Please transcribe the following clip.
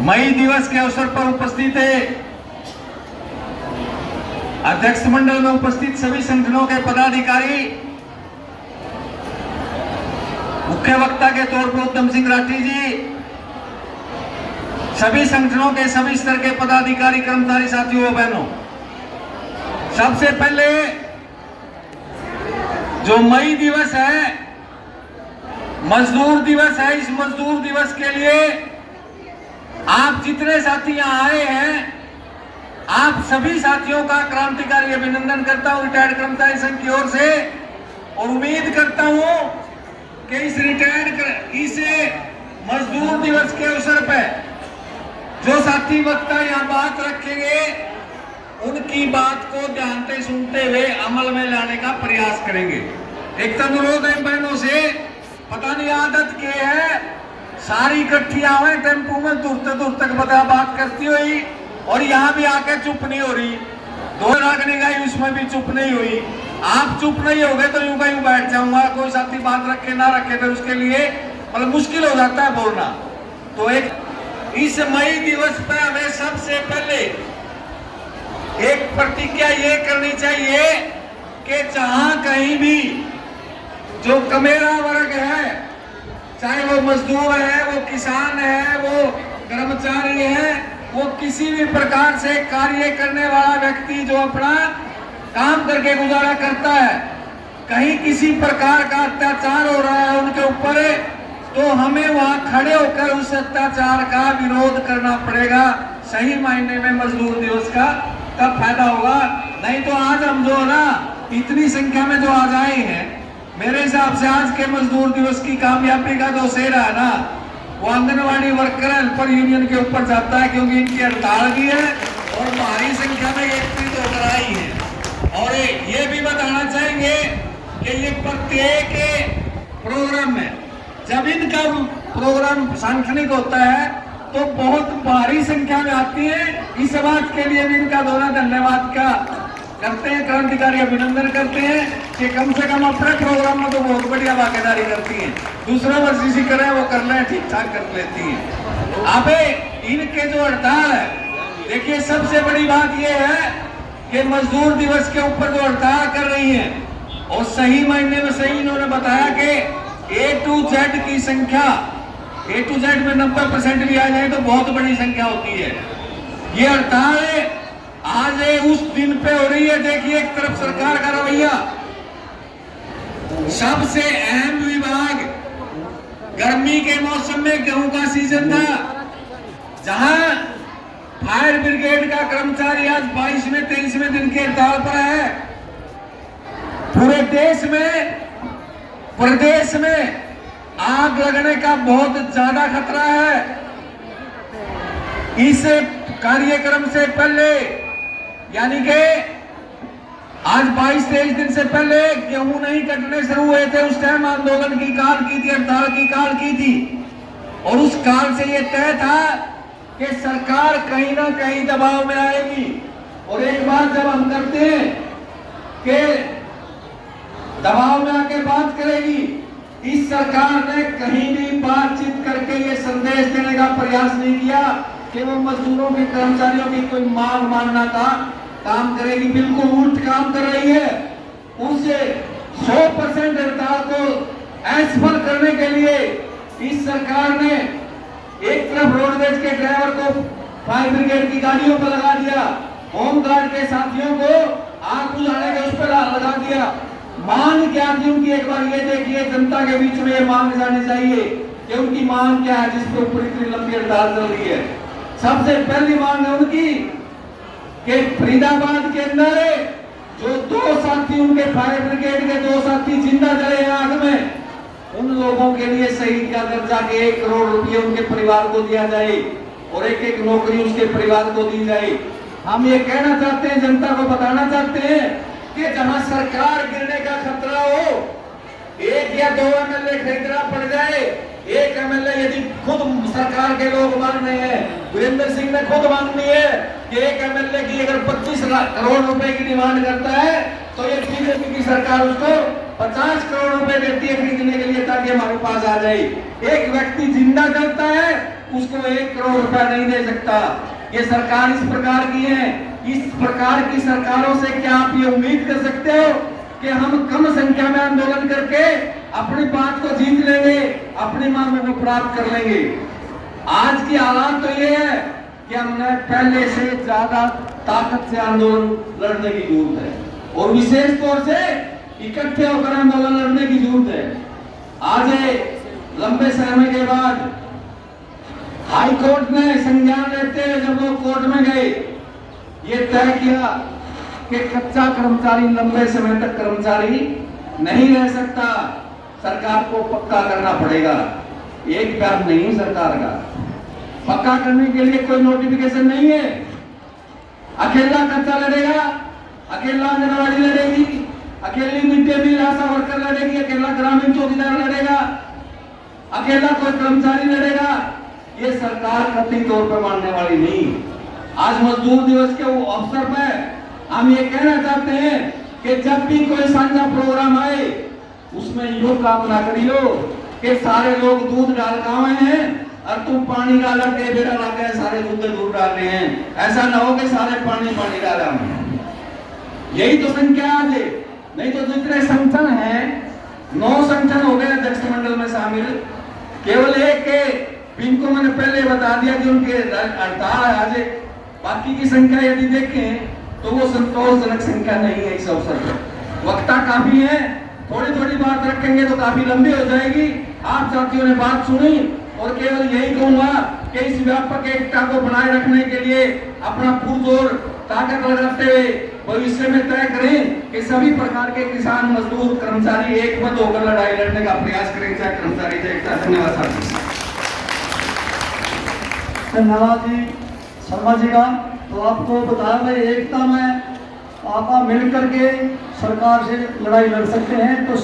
मई दिवस के अवसर पर उपस्थित है अध्यक्ष मंडल में उपस्थित सभी संगठनों के पदाधिकारी, मुख्य वक्ता के तौर पर उत्तम सिंह राठी जी, सभी संगठनों के सभी स्तर के पदाधिकारी, कर्मचारी साथियों बहनों, सबसे पहले जो मई दिवस है, मजदूर दिवस है, इस मजदूर दिवस के लिए आप जितने साथी यहां आए हैं, आप सभी साथियों का क्रांतिकारी अभिनंदन करता हूं रिटायर्ड कर्मचारी संघ की ओर से, और उम्मीद करता हूं कि इस मजदूर दिवस के अवसर पर जो साथी वक्ता यहां बात रखेंगे, उनकी बात को ध्यान से सुनते हुए अमल में लाने का प्रयास करेंगे। एक अनुरोध है बहनों से, पता नहीं आदत क्या है, सारी इकट्ठियां हुए टेम्पो में दूर तक बात करती हुई, और यहाँ भी आके चुप नहीं हो रही, दो रागने गई उसमें भी चुप नहीं हुई। आप चुप नहीं हो गए तो यूं का यूं बैठ जाऊंगा, कोई साथी बात रखे ना रखे तो उसके लिए मतलब मुश्किल हो जाता है बोलना। तो एक इस मई दिवस पर हमें सबसे पहले एक प्रतिज्ञा ये करनी चाहिए कि जहां कहीं भी जो कमेरा वर्ग है, चाहे वो मजदूर है, वो किसान है, वो कर्मचारी है, वो किसी भी प्रकार से कार्य करने वाला व्यक्ति जो अपना काम करके गुजारा करता है, कहीं किसी प्रकार का अत्याचार हो रहा है उनके ऊपर, तो हमें वहां खड़े होकर उस अत्याचार का विरोध करना पड़ेगा। सही मायने में मजदूर दिवस का तब फायदा होगा। नहीं तो आज हम जो है ना इतनी संख्या में जो आज आए हैं, मेरे हिसाब से आज के मजदूर दिवस की कामयाबी का जो सेहरा है ना, वो आंगनवाड़ी वर्कर हेल्पर यूनियन के ऊपर जाता है, क्योंकि इनकी हड़ताल भी है और भारी संख्या में एकत्रित होकर आई है। और ये भी बताना चाहेंगे कि ये प्रत्येक प्रोग्राम में जब इनका प्रोग्राम सांगठनिक होता है तो बहुत भारी संख्या में आती है। इस बात के लिए भी इनका दोनों धन्यवाद का करते हैं, क्रांतिकारी अभिनंदन करते हैं कि कम से कम अपने प्रोग्राम में तो बहुत बढ़िया भागीदारी करती हैं, दूसरा वर्ष इसी करें वो कर लें, ठीक ठाक कर लेती हैं। अबे इनके जो हड़ताल है, देखिए सबसे बड़ी बात ये है कि मजदूर दिवस के ऊपर जो हड़ताल कर रही है, और सही मायने में सही इन्होंने बताया कि A to Z की संख्या, A to Z में 90% भी आ जाए तो बहुत बड़ी संख्या होती है। ये हड़ताल आज उस दिन पे हो रही है। देखिए एक तरफ सरकार का रवैया, सबसे अहम विभाग, गर्मी के मौसम में गेहूं का सीजन था, जहां फायर ब्रिगेड का कर्मचारी आज 22वें 23वें दिन के हड़ताल पर है। पूरे देश में, प्रदेश में आग लगने का बहुत ज्यादा खतरा है। इस कार्यक्रम से पहले, यानी कि आज 22-23 दिन से पहले गेहूं नहीं कटने शुरू हुए थे, उस टाइम आंदोलन की काल की थी, हड़ताल की काल की थी, और उस काल से यह तय था कि सरकार कहीं ना कहीं दबाव में आएगी। और एक बात जब हम करते हैं कि दबाव में आके बात करेगी, इस सरकार ने कहीं भी बातचीत करके ये संदेश देने का प्रयास नहीं किया कि वो मजदूरों की, कर्मचारियों की कोई मांग मानना का काम करेगी। बिल्कुल उल्ट काम कर रही है। उसे 100% हड़ताल को असफल करने के लिए इस सरकार ने एक तरफ रोडवेज के ड्राइवर को फायर ब्रिगेड की गाड़ियों पर लगा दिया, होमगार्ड के साथियों को आग बुझाने के उस पर लगा दिया। मांग क्या थी उनकी, एक बार ये देखिए, जनता के बीच में ये मांग जानी चाहिए कि उनकी मांग क्या है जिसके ऊपर इतनी लंबी हड़ताल चल रही है। सबसे पहली मांग है उनकी कि फरीदाबाद के अंदर जो 2 साथी, उनके फायर ब्रिगेड के 2 साथी जिंदा जले आग में, उन लोगों के लिए शहीद का दर्जा के 1 करोड़ रुपए उनके परिवार को दिया जाए और एक नौकरी उसके परिवार को दी जाए। हम ये कहना चाहते हैं, जनता को बताना चाहते हैं कि जहां सरकार गिरने का खतरा हो, 1 या 2 एमएलए खरीदना पड़ जाए, 1 एमएलए यदि खुद सरकार के लोग मान रहे हैं, वीरेंद्र सिंह ने खुद मांगनी है कि 1 एमएलए की अगर 25 करोड़ रुपए की डिमांड करता है तो ये बीजेपी की सरकार उसको 50 करोड़ रुपए देती है खरीदने के लिए, ताकि हमारे पास आ जाए। एक व्यक्ति जिंदा जलता है उसको 1 करोड़ रुपया नहीं दे सकता। ये सरकार इस प्रकार की है। इस प्रकार की सरकारों से क्या आप ये उम्मीद कर सकते हो कि हम कम संख्या में आंदोलन करके अपनी बात को जीत लेंगे, अपनी मांगों को प्राप्त कर लेंगे? आज की हालात तो ये है कि हमने पहले से ज्यादा ताकत से आंदोलन लड़ने की जरूरत है और विशेष तौर से इकट्ठे होकर आंदोलन लड़ने की जरूरत है। आज लंबे समय के बाद हाई कोर्ट ने संज्ञान लेते हुए जब लोग कोर्ट में गए, ये तय किया कि कच्चा कर्मचारी लंबे समय तक कर्मचारी नहीं रह सकता, सरकार को पक्का करना पड़ेगा। एक बात नहीं सरकार का, पक्का करने के लिए कोई नोटिफिकेशन नहीं है। अकेला कच्चा लड़ेगा, अकेला आंगनबाड़ी लड़ेगी, अकेली मिड डे मील आशा वर्कर लड़ेगी, अकेला ग्रामीण चौकीदार लड़ेगा, अकेला कोई कर्मचारी लड़ेगा। ये सरकार कतई तौर पर मानने वाली नहीं। आज मजदूर दिवस के अवसर पर हम ये कहना चाहते हैं कि जब भी कोई साझा प्रोग्राम आए उसमें यो काम ना करियो कि सारे लोग दूध डाल गाँव हैं और तुम पानी डाला के बेड़ा लगा सारे दूध डाल रहे हैं। ऐसा ना हो कि सारे पानी डाला। यही तो संख्या आज है। नहीं तो जितने संगठन हैं 9 संगठन हो गए अध्यक्ष मंडल में शामिल, केवल एक के जिनको मैंने पहले बता दिया कि उनके हड़ताल है आज। बाकी की संख्या यदि देखें तो वो संतोषजनक संख्या नहीं है। इस अवसर पर वक्ता काफी है, थोड़ी बात रखेंगे तो काफी लंबी हो जाएगी। आप साथियों ने बात सुनी और केवल यही कहूंगा कि इस व्यापक एकता को बनाए रखने के लिए अपना पुरजोर ताकत लगाते हुए भविष्य में तय करें कि सभी प्रकार के किसान, मजदूर, कर्मचारी एक मत होकर लड़ाई लड़ने का प्रयास करें, चाहे कर्मचारी चाहे एकता। धन्यवाद साथी। धन्यवाद जी शर्मा जी का। तो आपको बताया भाई एकता में आप मिल करके सरकार से लड़ाई लड़ सकते हैं। तो